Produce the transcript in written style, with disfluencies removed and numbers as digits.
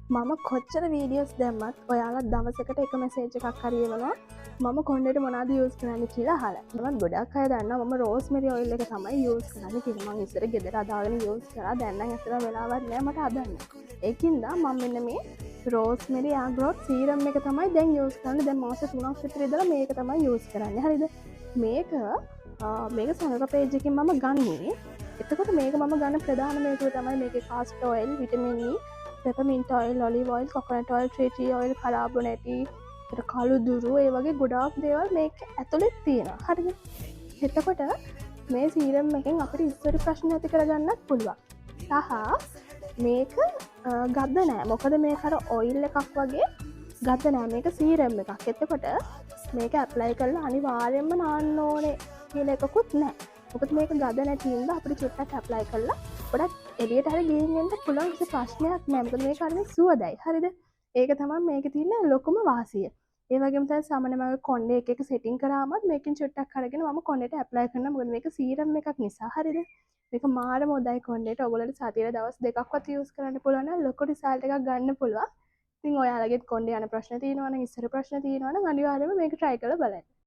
මම කොච්චර වීඩියෝස් දැම්මත් ඔයාලත් දවසකට එක මෙසේජ් එකක් හරියවනවා මම කොන්ඩට මොනාද යස් කරන්න කියලා හල මත් ගොඩක් අය දන්න ම රෝස් මරි ඔයිල් එක තමයි යස් කරන්න කිරම ඉස්සර ගෙදර අදාගෙන යස් කර දැන්න ඇතර වෙලාවත් නෑමට අදන්න ඒකින්දා මම මෙන්න මේ රෝස් මරි ආග්‍රෝත් සීරම් එක තමයි දැන් යස් කරන්න දැ මාස 3ක් විතර මේක තමයි යස් කරන්න හරිද මේක මේක සනක පේජකින් මම ගන්නේ එතකොට මේක මම ගන්න ප්‍රධාන මේකුව තමයි මේක castor oil vitamin E peppermint oil olive oil coconut oil tea tree oil carbonate කලු දුරු ඒ වගේ ගොඩාක් දේවල් මේක ඇතුළෙත් තියෙන හරි එතකොට මේ සීරම් එකෙන් අපට ඉස්සරි ප්‍රශ්න ඇති කරගන්නත් පුළුවන් සහ මේක ගද්ද නෑ මොකද මේකට ඔයිල් එකක් වගේ ගත්ත නෑ මේක සීරම් එකක් එතකොට මේක ඇප්ලයි කරලා අනිවාර්යෙන්ම නාන්න ඕනේ කියල එකකුත් නෑ මොකද මේක ගද නැතින්ද අපට චුට්ටක් ඇප්ලයි කරලා ගොඩක් එලියට හරි ගේෙන්ට පුළන් ප්‍රශ්නයක් නැමක මේ කරන සුවදයි හරිද ඒක තමන් මේක තියන්න ලොකුම වාසිය ඒවගේම සමනම කොන්ඩ එක සෙටින් කරමත් මේකින් චුට්ටක් කරගෙන ම කොන්නට ඇප්ලයි කරන ග මේක සීරම් එකක් නිසා හරිද මේක මාර මොදයි කොන්ඩට ඔගලට සතිර දවස් දෙකක්වත් යස් කරන්න පුලන ලොකොට සාල්ට එකක් ගන්න පුළුව තින් ඔයාලගෙත් කොන්ඩ යන ප්‍රශ්න තියනවන ඉස්සර ප්‍රශ්න තියනවන අනිවාරම මේක ට්‍රයි කළ බලන්න